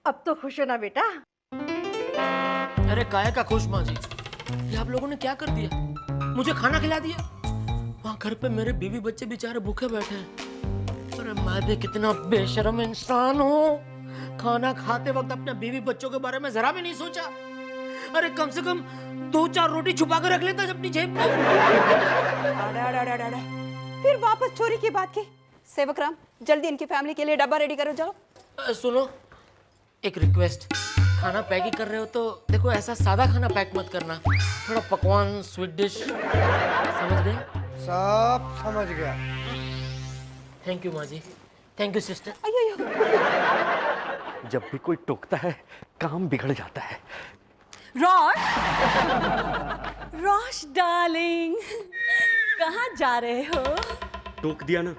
अब तो खुश हो ना बेटा? अरे काहे का खुश माँ जी, ये आप लोगों ने क्या कर दिया? मुझे खाना खिला दिया। वहाँ घर पे मेरे बीवी बच्चे बेचारे भूखे बैठे हैं। अरे मैं भी कितना बेशर्म इंसान हूँ, खाना खाते वक्त अपने बीवी बच्चों के बारे में जरा भी नहीं सोचा। अरे कम से कम 2-4 रोटी छुपा कर रख लेता अपनी जेब में। फिर वापस चोरी की बात की। सेवक राम, जल्दी इनकी फैमिली के लिए डब्बा रेडी करो, जाओ। सुनो, एक रिक्वेस्ट, खाना पैकिंग कर रहे हो तो देखो ऐसा सादा खाना पैक मत करना, थोड़ा पकवान, स्वीट डिश, समझ गए? सब समझ गया। थैंक यू माँ जी, थैंक यू सिस्टर। जब भी कोई टोकता है काम बिगड़ जाता है। रोश, रोश डार्लिंग, कहाँ जा रहे हो? टोक दिया ना,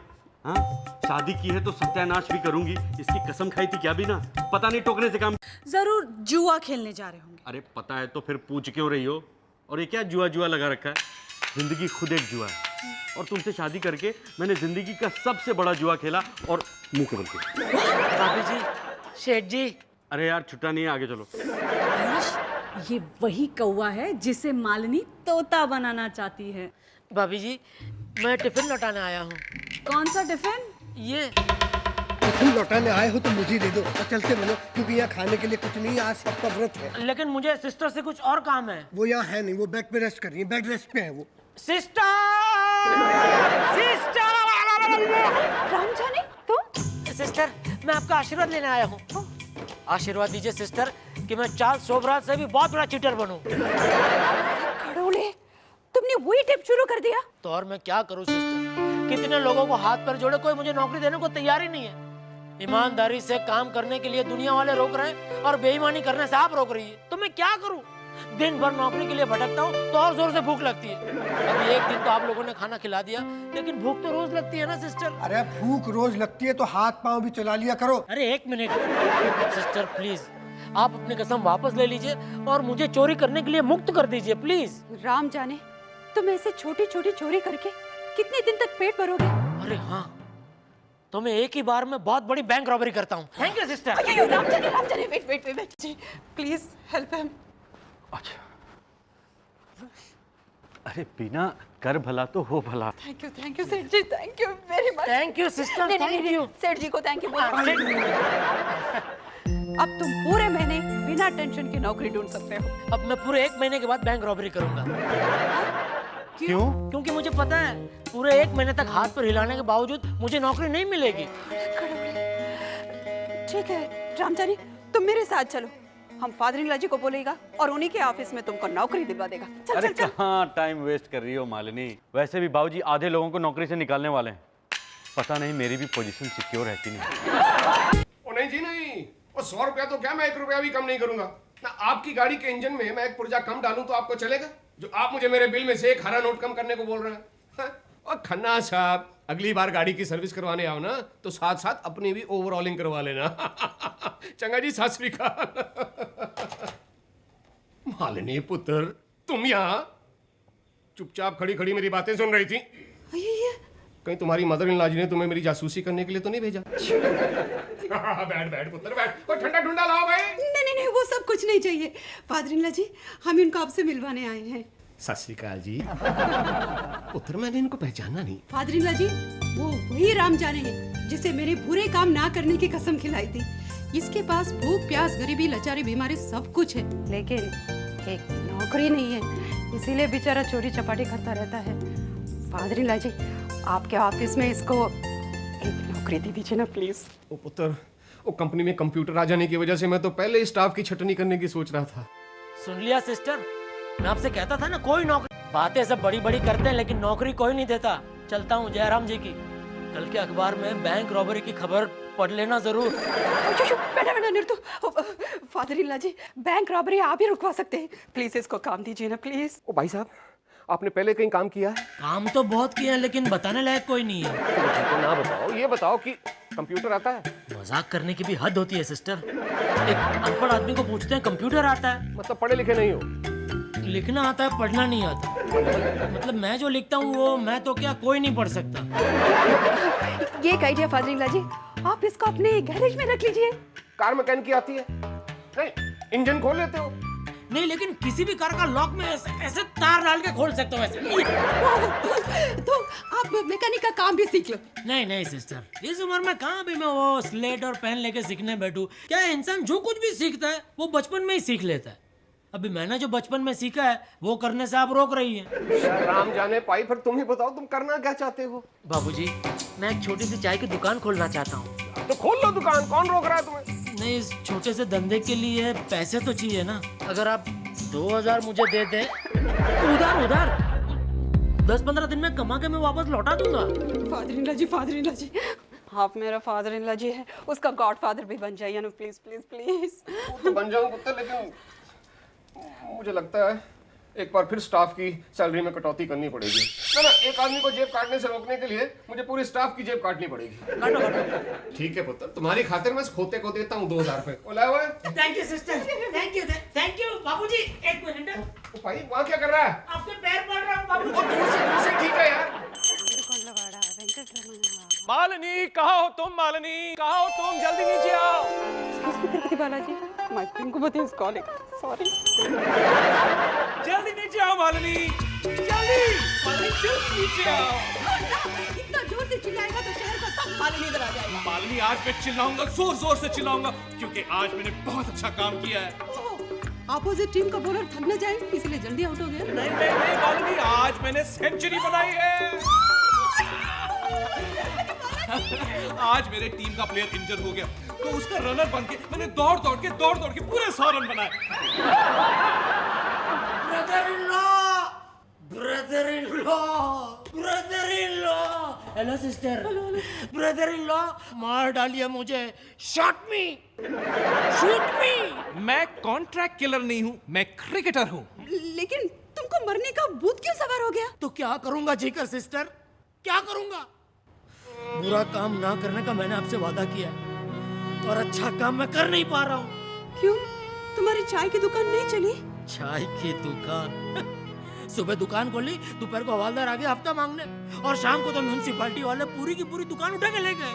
हाँ? शादी की है तो सत्यानाश भी करूंगी, इसकी कसम खाई थी क्या भी ना। पता नहीं टोकने से काम। जरूर जुआ खेलने जा रहे होंगे। अरे पता है तो फिर पूछ क्यों रही हो? और ये क्या जुआ जुआ लगा रखा है? जिंदगी खुद एक जुआ है, और तुमसे शादी करके मैंने जिंदगी का सबसे बड़ा जुआ खेला, और मुंह के बल के। भाभी जी, शेठ जी। अरे यार छुट्टा नहीं है, आगे चलो। रोश, ये वही कौवा है जिसे मालिनी तोता बनाना चाहती है। भाभी जी, मैं टिफिन लौटाने आया हूँ। कौन सा टिफिन? ये तुम लौटाने आए हो तो मुझे ही दे दो और चलते बनो, क्योंकि यहाँ खाने के लिए कुछ नहीं है, आज सबका व्रत है। लेकिन मुझे सिस्टर से कुछ और काम है। वो यहाँ है नहीं, वो बेड पे रेस्ट कर रही है, बेड रेस्ट पे है वो। सिस्टर, सिस्टर, राम जाने तुम? सिस्टर, मैं आपका आशीर्वाद लेने आया हूँ। आशीर्वाद दीजिए सिस्टर कि मैं चार्ल्स शोभराज से भी बहुत बड़ा चीटर बनूं। खड़ोले, तुमने वही टिप शुरू कर दिया? तो और मैं क्या करूं सिस्टर, कितने लोगों को हाथ पर जोड़े, कोई मुझे नौकरी देने को तैयार ही नहीं है। ईमानदारी से काम करने के लिए दुनिया वाले रोक रहे हैं और बेईमानी करने से आप रोक रही है। तो मैं क्या करूं? दिन भर नौकरी के लिए भटकता हूं तो और जोर से भूख लगती है। अभी एक दिन तो आप लोगों ने खाना खिला दिया, लेकिन भूख तो रोज लगती है ना सिस्टर। अरे भूख रोज लगती है तो हाथ पाँव भी चला लिया करो। अरे एक मिनट सिस्टर, प्लीज आप अपनी कसम वापस ले लीजिए और मुझे चोरी करने के लिए मुक्त कर दीजिए प्लीज। राम जाने तुम ऐसे छोटी छोटी चोरी करके कितने दिन तक पेट भरोगे? अरे हाँ, तो मैं एक ही बार में बहुत बड़ी बैंक रॉबरी करता हूँ। Thank you sister. राम जाने, वेट वेट वेट जी, प्लीज हेल्प हिम। अच्छा, अरे बिना कर भला तो हो भला। थैंक यू सेठ जी, thank you very much. Thank you sister, thank you. सेठ जी को थैंक यू बोलो। अब तुम पूरे महीने बिना टेंशन की नौकरी ढूंढ सकते हो। अब मैं पूरे 1 महीने के बाद बैंक रॉबरी करूंगा। क्यों? क्योंकि मुझे पता है पूरे 1 महीने तक हाथ पर हिलाने के बावजूद मुझे नौकरी नहीं मिलेगी। ठीक है रामजानी, तुम मेरे साथ चलो, हम फादर इन लॉ जी को बोलेगा और उन्हीं के ऑफिस में तुमको नौकरी दिलवा देगा। चल अरे चल चल। कहाँ टाइम वेस्ट कर रही हो मालिनी, वैसे भी बाबूजी आधे लोगों को नौकरी से निकालने वाले हैं। पता नहीं मेरी भी पोजीशन सिक्योर है कि नहीं। ओ नहीं जी नहीं, वो 100 रुपया तो क्या, मैं 1 रुपया भी कम नहीं करूंगा ना। आपकी गाड़ी के इंजन में मैं एक पुर्जा कम डालूं तो आपको चलेगा? जो आप मुझे मेरे बिल में से एक हरा नोट कम करने को बोल रहे हैं। हाँ? और खन्ना साहब, अगली बार गाड़ी की सर्विस करवाने आओ ना तो साथ साथ अपनी भी ओवरऑलिंग करवा लेना। चंगा जी, सत श्री अकाल। मालिनी पुत्र, तुम यहाँ चुपचाप खड़ी खड़ी मेरी बातें सुन रही थी? कहीं तुम्हारी मदर इन लॉ जी ने तुम्हें मेरी जासूसी करने के लिए तो नहीं भेजा? बैठ बैठ पुत्र बैठ, और ठंडा ठंडा लाओ भाई। नहीं, वो सब कुछ नहीं चाहिए फादर इन लॉ जी, हम इनको आपसे मिलवाने आए हैं। सत श्री अकाल जी। पुत्र, मैंने इनको पहचाना नहीं। फादर इन लॉ जी, वो वही राम जाने हैं जिसे मैंने बुरे काम ना करने की कसम खिलाई थी। इसके पास भूख प्यास गरीबी लाचारी बीमारी सब कुछ है, लेकिन एक नौकरी नहीं है, इसीलिए बेचारा चोरी चपाटी करता रहता है। फादर इन लॉ जी, आपके ऑफिस में इसको एक नौकरी दे दीजिए ना प्लीज। ओ पुत्र, वो कंपनी में कंप्यूटर आ जाने की वजह से मैं तो पहले स्टाफ की छटनी करने की सोच रहा था। सुन लिया सिस्टर, मैं आपसे कहता था ना कोई नौकरी। बातें सब बड़ी बड़ी करते हैं लेकिन नौकरी कोई नहीं देता। चलता हूँ जयराम जी की, कल के अखबार में बैंक रॉबरी की खबर पढ़ लेना जरूर। बेटा निर्तु, फादर इन लॉ जी, बैंक रॉबरी आप ही रुकवा सकते हैं, प्लीज इसको काम दीजिए ना प्लीज। ओ भाई साहब, आपने पहले कहीं काम किया है? काम तो बहुत किया है लेकिन बताने लायक कोई नहीं है। तो ना बताओ, ये बताओ कि कंप्यूटर आता है? मजाक करने की भी हद होती है सिस्टर। एक अनपढ़ आदमी को पूछते हैं कंप्यूटर आता है? मतलब पढ़े लिखे नहीं हो? लिखना आता है, पढ़ना नहीं आता। मतलब मैं जो लिखता हूँ वो मैं तो क्या कोई नहीं पढ़ सकता। ये एक आइडिया फादर इन लॉ जी, आप इसको अपने गैरेज में रख लीजिए। कार मैकेनिक की आती है? नहीं, इंजन खोल लेते हो? नहीं, लेकिन किसी भी कार का लॉक में ऐसे तार डाल के खोल सकते हो ऐसे। तो आप मैकेनिक का काम भी सीख लो। नहीं नहीं सिस्टर, इस उम्र में कहाँ भी मैं वो स्लेट और पेन लेके सीखने बैठूं। क्या है, इंसान जो कुछ भी सीखता है वो बचपन में ही सीख लेता है। अभी मैंने जो बचपन में सीखा है वो करने से आप रोक रही हैं। राम जाने पाई, फिर तुम ही बताओ तुम करना क्या चाहते हो? बाबूजी, मैं एक छोटी सी चाय की दुकान खोलना चाहता हूँ। तो खोल लो दुकान, कौन रोक रहा है तुम्हें? नहीं, इस छोटे से धंधे के लिए पैसे तो चाहिए ना। अगर आप 2000 मुझे दे दें उधार 10-15 दिन में कमा के मैं वापस लौटा दूंगा। फादर इन लॉ जी, आप मेरा फादर इन लॉ जी है, उसका गॉडफादर भी बन जाइए ना प्लीज प्लीज प्लीज। वो तो बन जाऊं कुत्ते, लेकिन मुझे लगता है एक बार फिर स्टाफ की सैलरी में कटौती करनी पड़ेगी। ना, एक आदमी को जेब काटने से रोकने के लिए मुझे पूरी स्टाफ की जेब काटनी पड़ेगी। काटो। ठीक है पुत्र, तुम्हारी खातिर मैं इस खोते को देता हूँ 2000 रुपए। बोला हुआ है? Thank you sister, thank you बाबूजी। एक मिनट, ओ भाई वहाँ क्या कर रहा है? आपके पैर पड़ रहा हूँ बाबू। वो दूर से ठीक है यार। मालिनी, कहाँ हो तुम? मालिनी, कहाँ हो तुम? जल्दी नीचे आओ। Tirupati Balaji, my Pinkupati is calling, sorry. जल्दी नीचे आओ मालिनी, जल्दी जल्दी नीचे आओ। इतना जोर से चिल्लाएगा तो शहर का सब खाली नींद आ जाएगा। मालिनी, आज मैं चिल्लाऊंगा, जोर जोर से चिल्लाऊंगा, क्योंकि आज मैंने बहुत अच्छा काम किया है। अपोजिट टीम का बॉलर थक न जाए इसलिए जल्दी आउट हो गया। नहीं नहीं नहीं मालिनी, आज मैंने सेंचुरी बनाई है। आज मेरे टीम का प्लेयर इंजर हो गया, तो उसका रनर बन के मैंने दौड़ दौड़ के पूरे 100 रन बनाए। Brother in law. Hello sister. Brother in law मार डालिए मुझे। शॉट मी। मैं कॉन्ट्रैक्ट किलर नहीं हूँ, मैं क्रिकेटर हूँ। लेकिन तुमको मरने का भूत क्यों सवार हो गया? तो क्या करूंगा जीकर सिस्टर, क्या करूंगा? बुरा काम ना करने का मैंने आपसे वादा किया और अच्छा काम मैं कर नहीं पा रहा हूँ। क्यों? तुम्हारी चाय की दुकान नहीं चली? चाय की दुकान? सुबह दुकान खोली, दोपहर को हवालदार आ गया हफ्ता मांगने, और शाम को तो म्यूनिसिपैलिटी वाले पूरी की पूरी दुकान उठा के ले गए।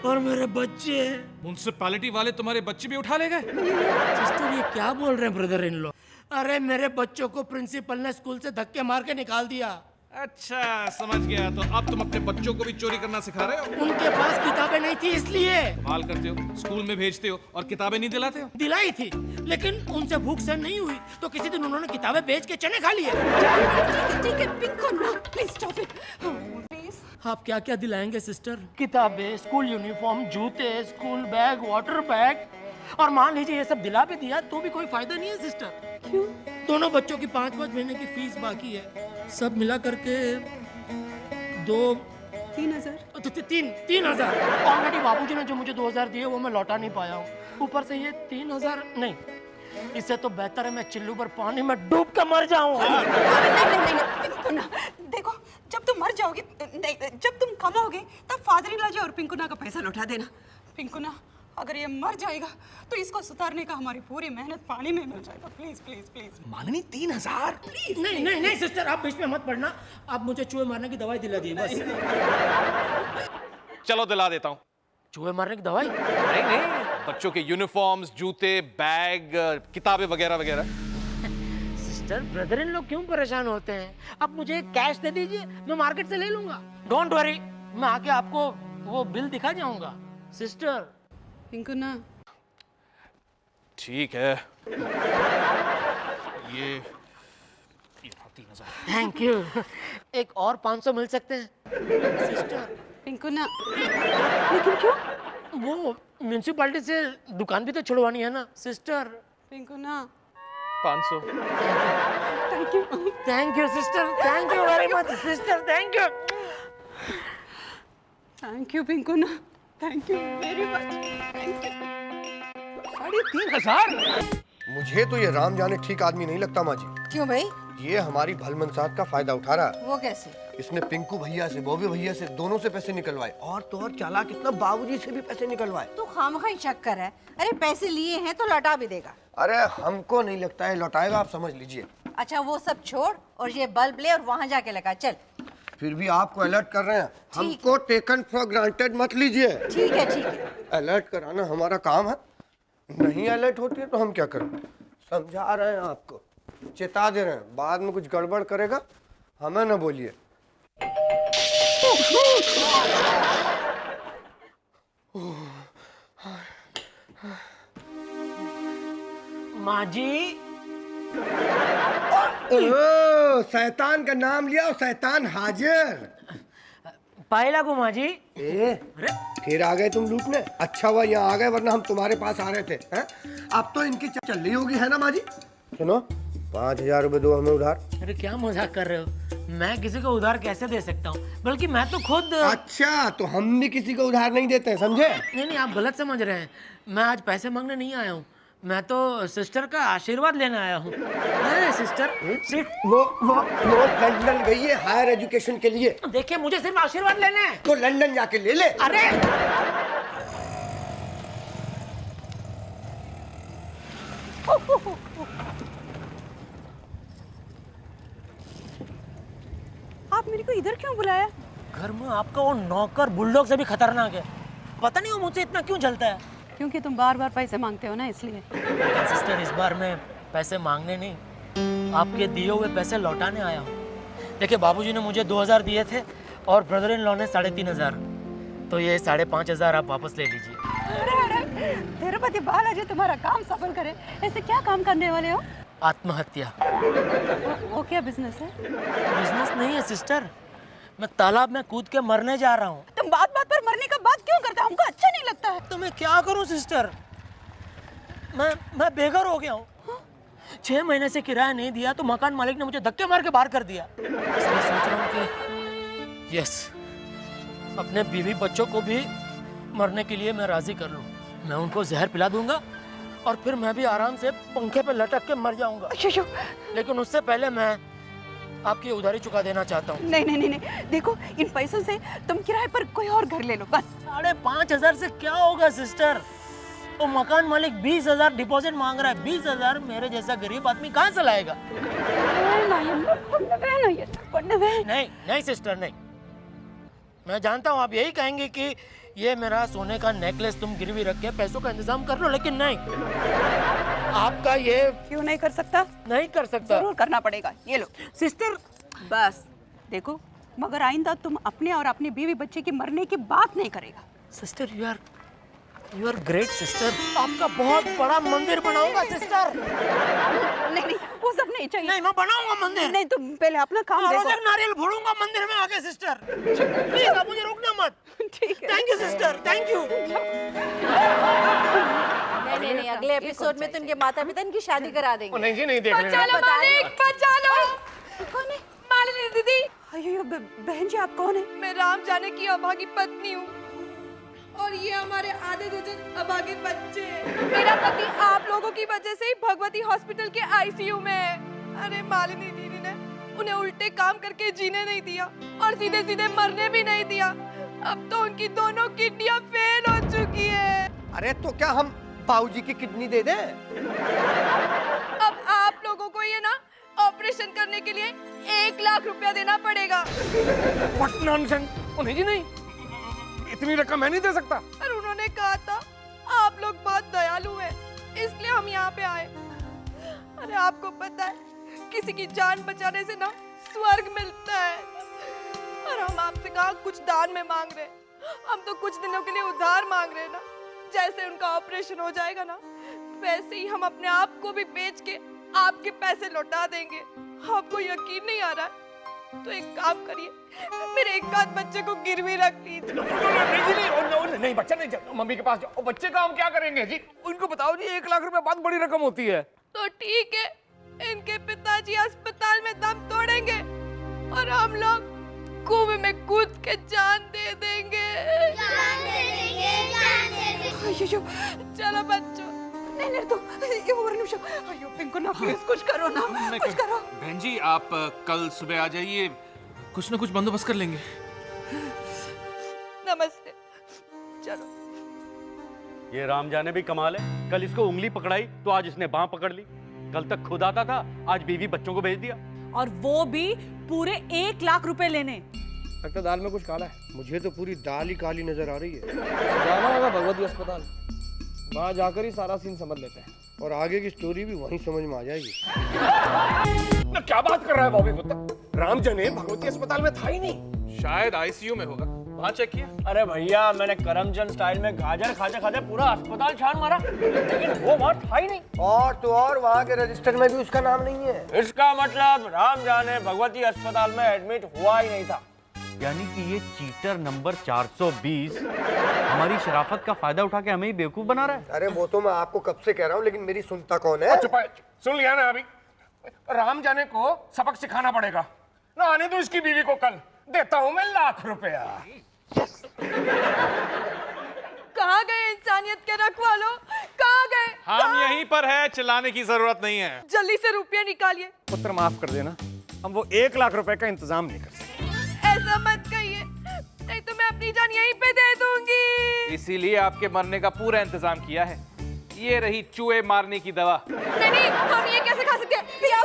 और मेरे बच्चे। म्युनिसिपैलिटी वाले तुम्हारे बच्चे भी उठा ले गए? सिस्टर ये क्या बोल रहे हैं ब्रदर इन लॉ? अरे मेरे बच्चों को प्रिंसिपल ने स्कूल से धक्के मार के निकाल दिया। अच्छा, समझ गया। तो अब तुम अपने बच्चों को भी चोरी करना सिखा रहे हो? उनके पास किताबें नहीं थी इसलिए। हाल करते हो, स्कूल में भेजते हो और किताबें नहीं दिलाते हो? दिलाई थी, लेकिन उनसे भूख सहन नहीं हुई, तो किसी दिन उन्होंने किताबें बेच के चने खा लिए। ठीक है Pinko, no please stop it please. आप क्या क्या दिलाएंगे सिस्टर? किताबें, स्कूल यूनिफॉर्म, जूते, स्कूल बैग, वाटर बैग, और मान लीजिए ये सब दिला भी दिया तो भी कोई फायदा नहीं है सिस्टर। क्यों? दोनों बच्चों की 5-5 महीने की फीस बाकी है, सब मिला करके 3000। 3,000। ऑलरेडी बाबूजी ने जो मुझे 2000 दिए वो मैं लौटा नहीं पाया हूँ, ऊपर से ये 3000 नहीं। इससे तो बेहतर है मैं चिल्लू पर पानी में डूब कर मर जाऊं। नहीं, देखो जब तुम मर जाओगे, नहीं जब तुम कमाओगे तब फादर इन लॉ जी और पिंकुना का पैसा लौटा देना। पिंकुना, अगर ये मर जाएगा तो इसको सुधारने का हमारी पूरी मेहनत पानी में मिल जाएगा। Please please please. Malini, 3000? Please. नहीं सिस्टर, आप बीच में मत पड़ना। आप मुझे चूहे मारने की दवाई दिला दी बस। चलो दिला देता हूँ। चूहे मारने की दवाई? नहीं, बच्चों के यूनिफॉर्म्स, जूते, बैग, किताबें वगैरह वगैरह। सिस्टर, ब्रदर इन लोग क्यों परेशान होते हैं? आप मुझे कैश दे दीजिए, मैं मार्केट से ले लूंगा। डोंट वरी, मैं आके आपको वो बिल दिखा जाऊंगा। सिस्टर। पिंकुना, ठीक है। ये 3000। Thank you. एक और 500 मिल सकते हैं सिस्टर? पिंकुना, लेकिन क्यों? वो म्यूनिसिपैलिटी से दुकान भी तो छुड़वानी है ना sister. Pinkuna, 500। Thank you sister, thank you very much sister, thank you. Thank you Pinkuna, thank you very much, thank you. 3,500? मुझे तो ये राम जाने ठीक आदमी नहीं लगता माँ जी। क्यों भाई? ये हमारी भलमनसाहत का फायदा उठा रहा है। वो कैसे? इसने पिंकू भैया से, बॉबी भैया से, दोनों से पैसे निकलवाए, और तो और चालाक इतना बाबूजी से भी पैसे निकलवाए। तू खामखा ही शक कर है। अरे पैसे लिए हैं तो लौटा भी देगा। अरे हमको नहीं लगता है लौटाएगा, आप समझ लीजिए। अच्छा वो सब छोड़ और ये बल्ब ले और वहाँ जाके लगा। चल। फिर भी आपको अलर्ट कर रहे हैं, हमको टेकन फॉर ग्रांटेड मत लीजिए। ठीक है ठीक है। अलर्ट कराना हमारा काम है, नहीं अलर्ट होती है तो हम क्या करें? समझा रहे हैं आपको, चेता दे रहे हैं, बाद में कुछ गड़बड़ करेगा हमें ना बोलिए। माँ जी, ओ, शैतान का नाम लिया और शैतान हाजिर। पायला को माँ जी। ए, फिर आ गए तुम लूटने? अच्छा हुआ यहाँ आ गए, वरना हम तुम्हारे पास आ रहे थे। हैं? अब तो इनकी चल रही होगी, है ना माँ जी? सुनो, 5,000 रुपए दो हमें उधार। अरे क्या मजाक कर रहे हो? मैं किसी को उधार कैसे दे सकता हूँ? बल्कि मैं तो खुद। अच्छा, तो हम भी किसी को उधार नहीं देते हैं, समझे? नहीं, आप गलत समझ रहे हैं। मैं आज पैसे मांगने नहीं आया हूँ, मैं तो सिस्टर का आशीर्वाद लेने आया हूँ। सिस्टर सिर्फ वो लंदन गई है हायर एजुकेशन के लिए। देखिए, मुझे सिर्फ आशीर्वाद लेना है। तो लंदन जाके ले ले। अरे आप मेरे को इधर क्यों बुलाया? घर में आपका वो नौकर बुलडॉग से भी खतरनाक है। पता नहीं वो मुझसे इतना क्यों जलता है। क्योंकि तुम बार बार पैसे मांगते हो ना, इसलिए। सिस्टर, इस बार मैं पैसे मांगने नहीं, आपके दिए हुए पैसे लौटाने आया हूँ। देखिए, बाबूजी ने मुझे 2,000 दिए थे और ब्रदर इन लॉ ने 3,500, तो ये 5,500 आप वापस ले लीजिए। अरे तिरुपति बालाजी तुम्हारा काम सफल करे, ऐसे क्या काम करने वाले हो? आत्महत्या। वो क्या बिजनेस है? बिजनेस नहीं है सिस्टर, मैं तालाब में कूद के मरने जा रहा हूँ। तुम बात बात पर मरने का बात क्यों करते हो? हमको अच्छा नहीं लगता है। तो मैं क्या करूँ सिस्टर? मैं बेघर हो गया हूँ। 6 महीने से किराया नहीं दिया तो मकान मालिक ने मुझे धक्के मार के बाहर कर दिया। इसलिए सोच रहा हूँ कि यस, अपने बीवी बच्चों को भी मरने के लिए मैं राजी कर लूँ। मैं उनको जहर पिला दूंगा और फिर मैं भी आराम से पंखे पे लटक के मर जाऊंगा। लेकिन उससे पहले मैं आपकी उधारी चुका देना चाहता हूँ। नहीं, देखो, इन पैसों से तुम किराए पर कोई और घर ले लो बस। 5,500 से क्या होगा सिस्टर? वो मकान मालिक 20,000 डिपॉजिट मांग रहा है। 20,000 मेरे जैसा गरीब आदमी कहाँ से लाएगा? नहीं सिस्टर, नहीं। मैं जानता हूँ आप यही कहेंगे कि ये मेरा सोने का नेकलेस तुम गिरवी रख के पैसों का इंतजाम कर लो, लेकिन नहीं, आपका ये क्यों नहीं कर सकता? नहीं कर सकता। जरूर करना पड़ेगा। ये लो सिस्टर। बस देखो, मगर आइंदा तुम अपने और अपने बीवी बच्चे की मरने की बात नहीं करेगा। Sister, you are great sister. आपका बहुत बड़ा मंदिर बनाऊंगा सिस्टर। नहीं, वो सब नहीं चाहिए। नहीं, मैं बनाऊंगा मंदिर। नहीं, तुम पहले अपना काम रोज देखो। एक नारियल फोड़ूंगा मंदिर में आके सिस्टर। प्लीज आप मुझे रोकना मत। ठीक है। Thank you sister, thank you. नहीं, अगले एपिसोड में तो इनके माता पिता इनकी शादी करा देंगे। नहीं जी, नहीं देख रहे हैं। बचा लो। कौन है? मालिनी दीदी, अयो बहन जी, आप कौन है? मैं राम जाने की अभागी पत्नी हूँ और ये हमारे आधे दर्जन अभागे बच्चे। मेरा पति आप लोगों की वजह से ही भगवती हॉस्पिटल के आईसीयू में है। अरे मालिनी दीदी ने उन्हें उल्टे काम करके जीने नहीं दिया और सीधे सीधे मरने भी नहीं दिया। अब तो उनकी दोनों किडनियां फेल हो चुकी है। अरे तो क्या हम बाबूजी की किडनी दे दें? अब आप लोगों को ये ना ऑपरेशन करने के लिए 1 लाख रुपया देना पड़ेगा। What nonsense! नहीं जी, नहीं, इतनी रकम मैं नहीं दे सकता। और उन्होंने कहा था आप लोग बहुत दयालु हैं, इसलिए हम यहाँ पे आए। अरे आपको पता है, किसी की जान बचाने से ना स्वर्ग मिलता है। और हम आपसे कहा कुछ दान में मांग रहे, हम तो कुछ दिनों के लिए उधार मांग रहे ना। जैसे उनका ऑपरेशन हो जाएगा ना, वैसे ही हम अपने आप को भी बेच के आपके पैसे लौटा देंगे। आपको यकीन नहीं आ रहा है तो एक काम करिए, मेरे एक आध बच्चे को गिरवी रख लीजिए। नहीं, बच्चा नहीं, मम्मी के पास जाओ। बच्चे का हम क्या करेंगे जी? उनको बताओ जी, 1 लाख रुपए बहुत बड़ी रकम होती है। तो ठीक है, इनके पिताजी अस्पताल में दम तोड़ेंगे और हम लोग कुएं में कूद के जान दे देंगे। चलो बच्चों। नहीं, तो ये वो निमिषम। अयो पिंको ना, प्लीज कुछ करो ना, कुछ करो। बहन जी, आप कल सुबह आ जाइए, कुछ ना कुछ बंदोबस्त कर लेंगे। नमस्ते। चलो। ये राम जाने भी कमाल है। कल इसको उंगली पकड़ाई तो आज इसने बाह पकड़ ली। कल तक खुद आता था, आज बीवी बच्चों को भेज दिया। और वो भी पूरे 1 लाख रुपए लेने। लगता दाल में कुछ काला है। मुझे तो पूरी दाल ही काली नजर आ रही है। जाना होगा भगवती अस्पताल, वहाँ जाकर ही सारा सीन समझ लेते हैं। और आगे की स्टोरी भी वहीं समझ में आ जाएगी। ना क्या बात कर रहा है बॉबी कुत्ता? राम जने भगवती अस्पताल में था ही नहीं। शायद आईसीयू में होगा, वहाँ चेक किया। अरे भैया, मैंने करमचंद स्टाइल में गाजर खाते खाते पूरा अस्पताल छान मारा, लेकिन वो वहाँ था ही नहीं। और तो और वहाँ के रजिस्टर में भी उसका नाम नहीं है। इसका मतलब राम जाने भगवती अस्पताल में एडमिट हुआ ही नहीं था। यानी कि ये चीटर नंबर 420 हमारी शराफत का फायदा उठा के हमें ही बेवकूफ बना रहा है। अरे वो तो मैं आपको कब से कह रहा हूँ, लेकिन मेरी सुनता कौन है? चुप है, सुन लिया ना अभी। राम जाने को सबक सिखाना पड़ेगा ना। आने दो इसकी बीवी को, कल देता हूँ मैं 1 लाख रुपया। कहाँ गए इंसानियत के रखवालों, कहाँ गए? हम यहीं पर है, चिल्लाने की जरूरत नहीं है। जल्दी से रुपया निकालिए। पुत्र माफ कर देना, हम वो 1 लाख रुपए का इंतजाम नहीं कर सकते। ऐसा मत कहिए, नहीं तो मैं अपनी जान यहीं पे दे दूंगी। इसीलिए आपके मरने का पूरा इंतजाम किया है। ये रही चूहे मारने की दवा। नहीं, हम ये कैसे खा सकते हैं? क्या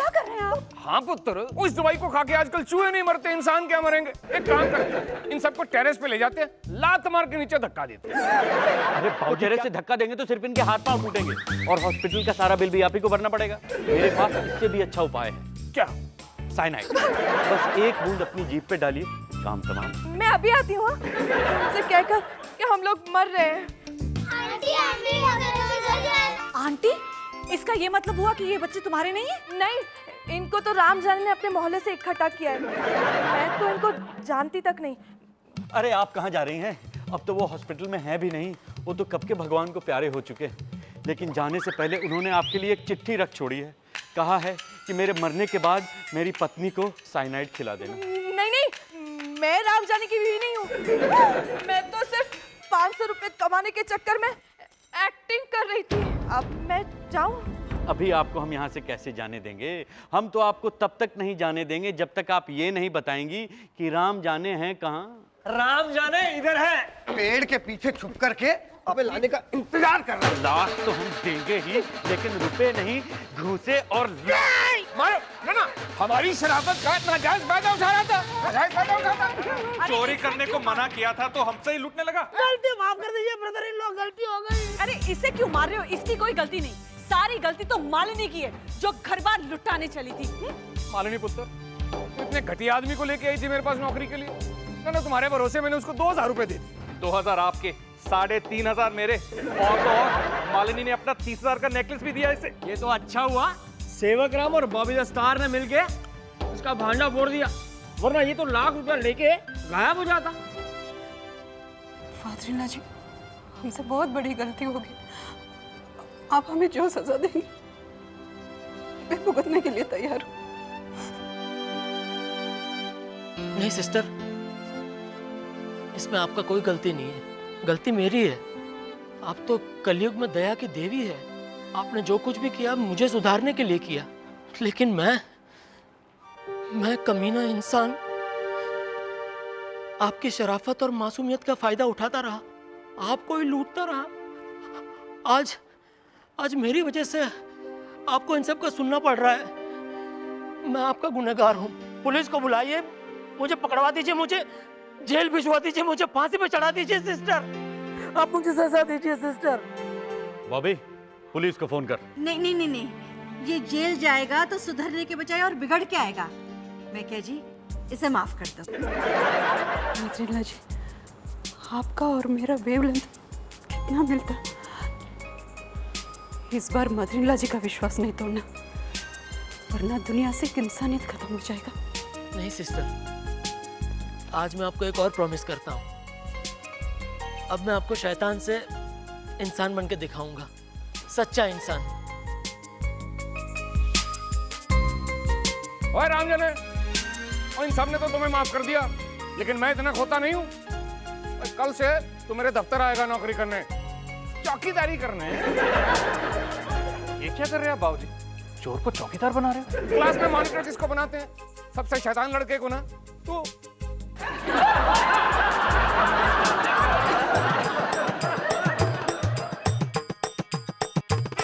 कर रहे हैं आप? हाँ पुत्र, उस दवाई को खा के आजकल चूहे नहीं मरते, इंसान क्या मरेंगे? एक काम करते, इन सबको टेरेस पे ले जाते हैं, लात मार के नीचे धक्का देते हैं। अरे भाऊचेरे से धक्का देंगे तो सिर्फ इनके हाथ पांव टूटेंगे और हॉस्पिटल का सारा बिल भी आप ही को भरना पड़ेगा। मेरे पास इससे भी अच्छा उपाय है। क्या? साइनाइड। बस 1 बूंद अपनी जीभ पे डालिए, काम तमाम। मैं अभी आती हूँ उनसे कहकर कि हम लोग मर रहे हैं। आंटी, इसका ये मतलब हुआ कि ये बच्चे तुम्हारे नहीं है? नहीं, इनको तो राम जाने ने अपने मोहल्ले से इकट्ठा किया है। मैं तो इनको जानती तक नहीं। अरे आप कहाँ जा रही हैं? अब तो वो हॉस्पिटल में है भी नहीं, वो तो कब के भगवान को प्यारे हो चुके हैं। लेकिन जाने से पहले उन्होंने आपके लिए एक चिट्ठी रख छोड़ी है। कहा है कि मेरे मरने के बाद मेरी पत्नी को साइनाइड खिला देना। नहीं, मैं राम जाने की बीवी नहीं हूँ। मैं तो सिर्फ 500 रुपए कमाने के चक्कर में एक्टिंग कर रही थी। अब मैं जाऊँ? अभी आपको हम यहाँ से कैसे जाने देंगे? हम तो आपको तब तक नहीं जाने देंगे जब तक आप ये नहीं बताएंगी कि राम जाने हैं कहाँ। राम जाने इधर है। पेड़ के पीछे छुप करके अबे लाने का इंतजार कर रहा है। लाश तो हम देंगे ही, लेकिन रुपए नहीं, घूसे और मारो ना, हमारी शराफत का नाजायज फायदा उठा रहा था, नाजायज फायदा उठाता। चोरी करने को मना किया था तो हमसे ही लूटने लगा। गलती माफ कर दीजिए ब्रदर इन लॉ, गलती हो गई। अरे इसे क्यों मार रहे हो? इसकी कोई गलती नहीं, सारी गलती तो मालिनी की है जो घर बार लुटाने चली थी। मालिनी पुत्र, इतने घटिया आदमी को लेके आई थी मेरे पास नौकरी के लिए। ना तुम्हारे भरोसे मैंने उसको 2000 रुपए दे दिए। 2000 आपके, 3500 मेरे, और तो और मालिनी ने अपना 30,000 का नेकलेस भी दिया इसे। ये तो अच्छा हुआ सेवक राम और बॉबी द स्टार ने मिलके उसका भांडा फोड़ दिया, वरना ये तो 1 लाख रुपया लेके गायब हो जाता। फादरीना जी, हमसे बहुत बड़ी गलती हो गई। आप हमें जो सजा देंगे मैं भुगतने के लिए तैयार हूँ। नहीं सिस्टर, इसमें आपका कोई गलती नहीं है, गलती मेरी है। आप तो कलयुग में दया की देवी है। आपने जो कुछ भी किया मुझे सुधारने के लिए किया, लेकिन मैं कमीना इंसान आपकी शराफत और मासूमियत का फायदा उठाता रहा, आपको ही लूटता रहा। आज मेरी वजह से आपको इन सब का सुनना पड़ रहा है। मैं आपका गुनहगार हूँ। पुलिस को बुलाइए, मुझे पकड़वा दीजिए, मुझे जेल भिजवा दीजिए, मुझे फांसी पे चढ़ा दीजिए सिस्टर। आप मुझे सजा दीजिए सिस्टर। बॉबी, पुलिस को फोन कर। नहीं, ये जेल जाएगा तो सुधरने के बजाय और बिगड़ के आएगा। मैं क्या जी, इसे माफ कर दो। मदरीला जी, आपका और मेरा वेवलेंथ कितना मिलता। इस बार मदरीला जी का विश्वास नहीं तोड़ना, वरना दुनिया से इंसानियत खत्म हो जाएगा। नहीं सिस्टर, आज मैं आपको एक और प्रॉमिस करता हूँ। अब मैं आपको शैतान से इंसान बन के दिखाऊंगा, सच्चा इंसान। ओए राम जाने, और इन सब ने तो तुम्हें माफ कर दिया, लेकिन मैं इतना खोता नहीं हूँ। कल से तू मेरे दफ्तर आएगा नौकरी करने, चौकीदारी करने। ये क्या कर रहे हैं बाबूजी? चोर को चौकीदार बना रहे हो? क्लास में मॉनिटर किसको बनाते हैं? सबसे शैतान लड़के को ना। तू